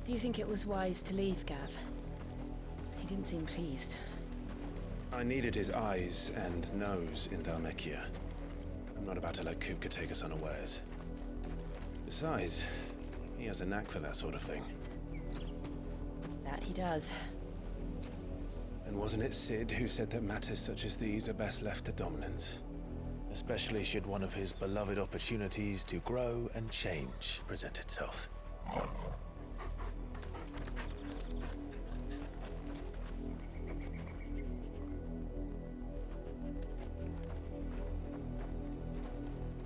Do you think it was wise to leave, Gav? He didn't seem pleased. I needed his eyes and nose in Dhalmekia. I'm not about to let Kupka take us unawares. Besides, he has a knack for that sort of thing. That he does. And wasn't it Sid who said that matters such as these are best left to dominance? Especially should one of his beloved opportunities to grow and change present itself.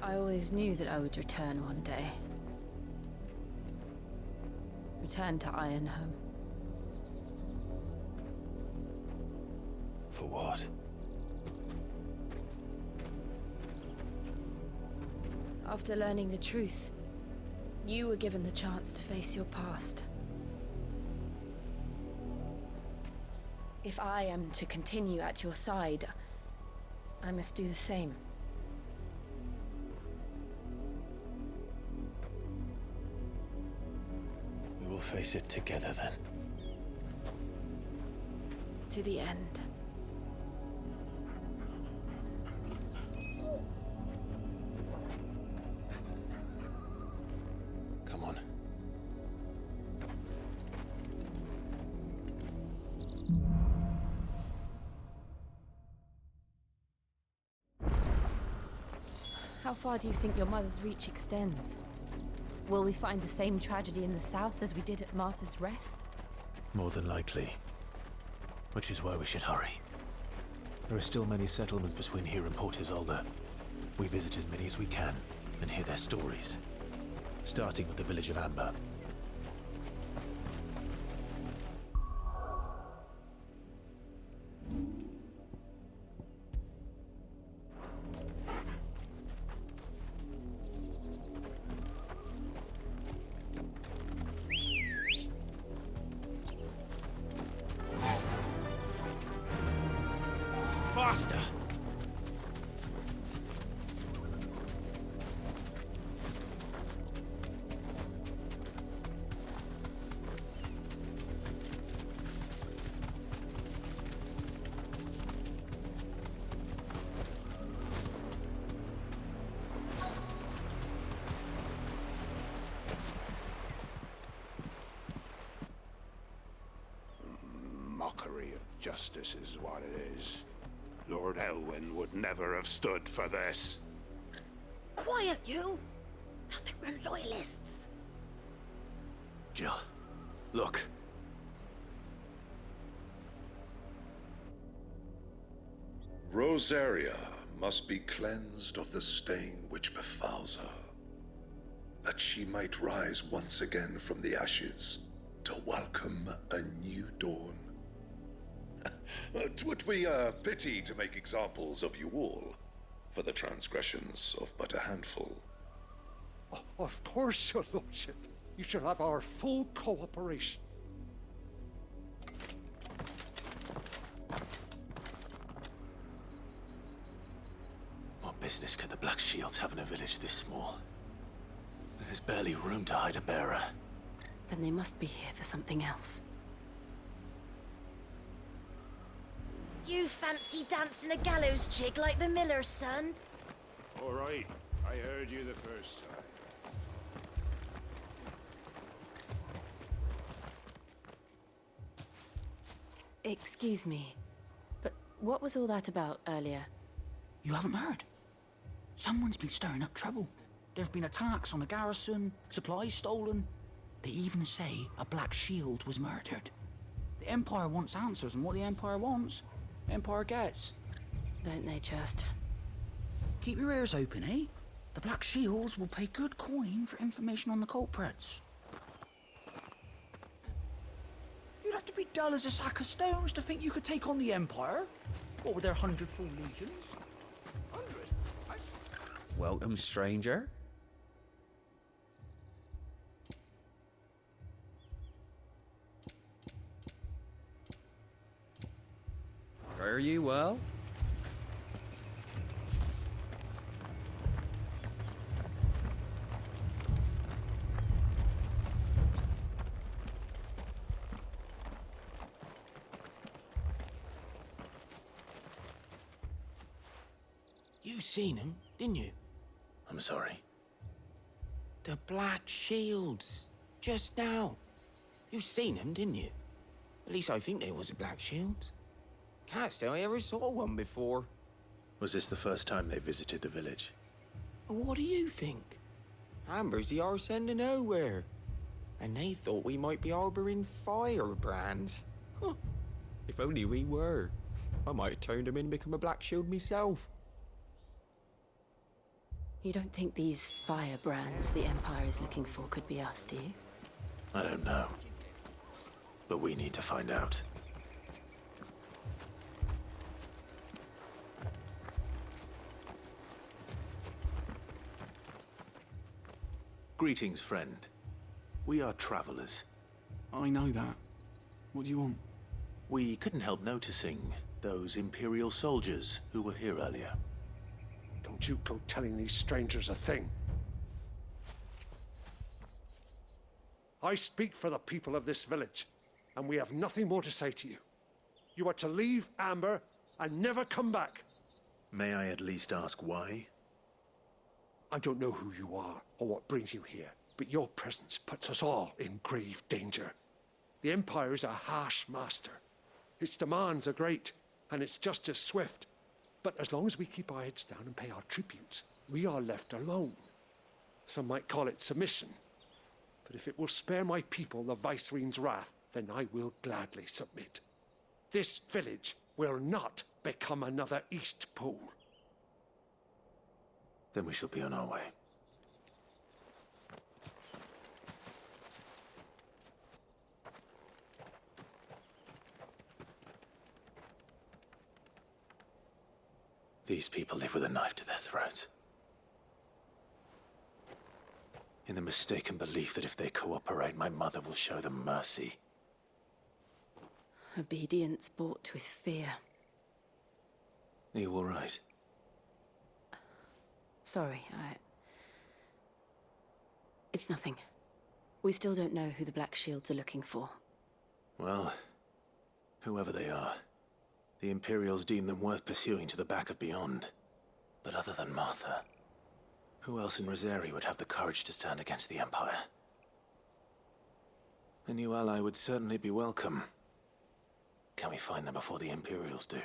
I always knew that I would return one day. Return to Ironhome. For what? After learning the truth, you were given the chance to face your past. If I am to continue at your side, I must do the same. We will face it together then. To the end. Come on. How far do you think your mother's reach extends? Will we find the same tragedy in the south as we did at Martha's Rest? More than likely. Which is why we should hurry. There are still many settlements between here and Port Isolde. We visit as many as we can and hear their stories. Starting with the village of Amber. Faster! Mockery of justice is what it is. Lord Elwyn would never have stood for this. Quiet, you! I think we're loyalists. Jill, look. Rosaria must be cleansed of the stain which befouls her, that she might rise once again from the ashes to welcome a new dawn. 'Twould be a pity to make examples of you all, for the transgressions of but a handful. Of course, your lordship. You shall have our full cooperation. What business could the Black Shields have in a village this small? There's barely room to hide a bearer. Then they must be here for something else. You fancy dancing a gallows jig like the miller's son? All right, I heard you the first time. Excuse me, but what was all that about earlier? You haven't heard? Someone's been stirring up trouble. There have been attacks on the garrison, supplies stolen. They even say a Black Shield was murdered. The Empire wants answers, and what the Empire wants, Empire gets. Don't they just? Keep your ears open, eh? The Black Shields will pay good coin for information on the culprits. You'd have to be dull as a sack of stones to think you could take on the Empire. What with their 100 full legions? 100? Welcome, stranger. Fare you well? You seen him, didn't you? I'm sorry. The Black Shields. Just now. You seen them, didn't you? At least I think there was a Black Shield. Can't say I ever saw one before. Was this the first time they visited the village? What do you think? Amber's the arse end of nowhere. And they thought we might be harboring firebrands. Huh. If only we were. I might have turned them in and become a Black Shield myself. You don't think these firebrands the Empire is looking for could be us, do you? I don't know. But we need to find out. Greetings, friend. We are travelers. I know that. What do you want? We couldn't help noticing those Imperial soldiers who were here earlier. Don't you go telling these strangers a thing. I speak for the people of this village, and we have nothing more to say to you. You are to leave Amber and never come back. May I at least ask why? I don't know who you are or what brings you here, but your presence puts us all in grave danger. The Empire is a harsh master. Its demands are great, and its justice swift. But as long as we keep our heads down and pay our tributes, we are left alone. Some might call it submission. But if it will spare my people the Viceroy's wrath, then I will gladly submit. This village will not become another East Pole. Then we shall be on our way. These people live with a knife to their throats. In the mistaken belief that if they cooperate, my mother will show them mercy. Obedience bought with fear. Are you all right? Sorry, It's nothing. We still don't know who the Black Shields are looking for. Well, whoever they are, the Imperials deem them worth pursuing to the back of beyond. But other than Martha, who else in Rosari would have the courage to stand against the Empire? A new ally would certainly be welcome. Can we find them before the Imperials do?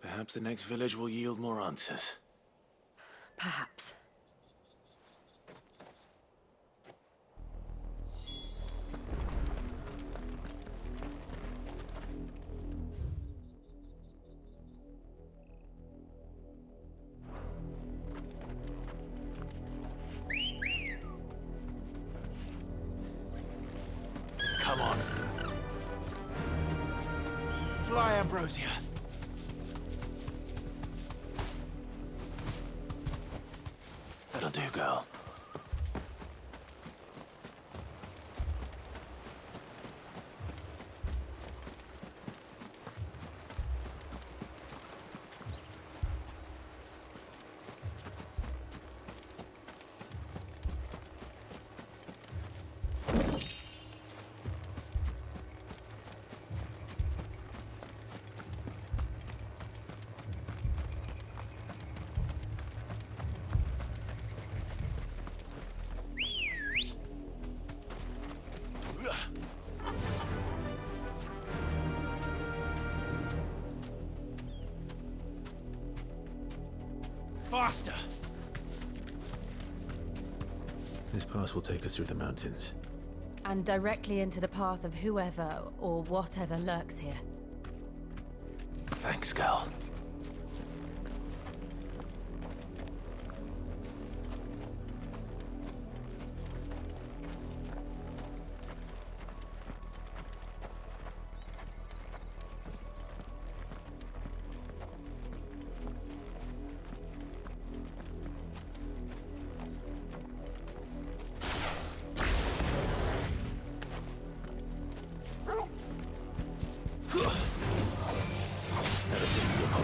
Perhaps the next village will yield more answers. Perhaps. Come on. Fly, Ambrosia. That'll do, girl. Faster! This pass will take us through the mountains. And directly into the path of whoever or whatever lurks here. Thanks, girl. Ever since the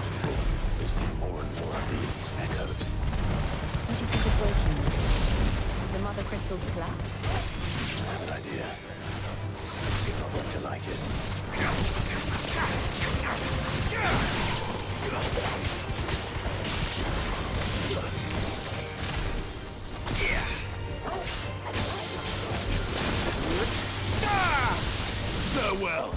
Farewell.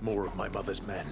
More of my mother's men.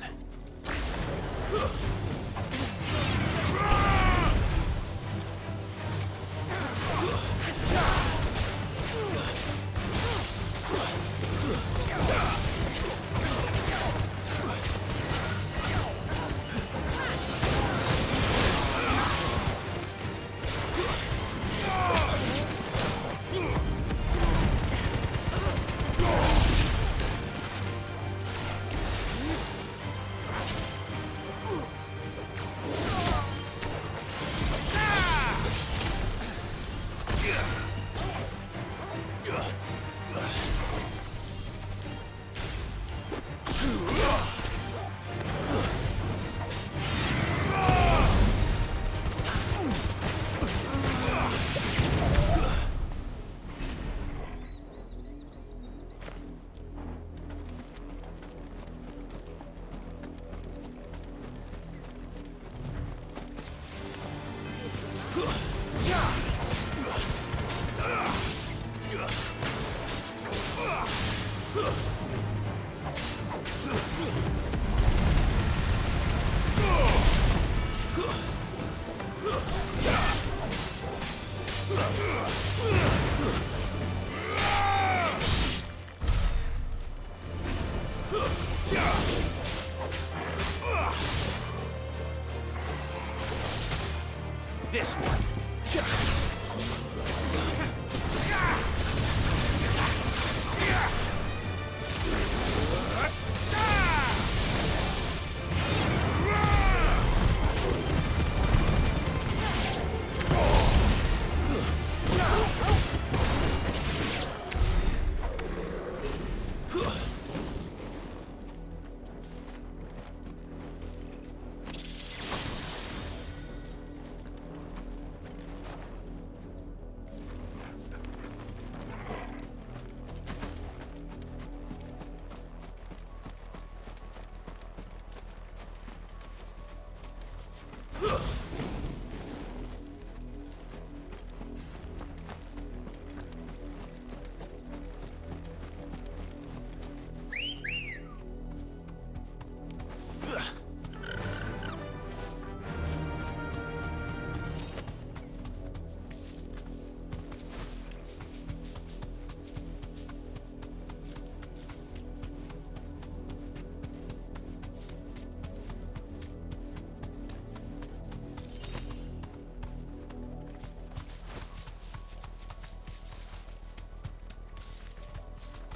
This one.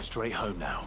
Straight home now.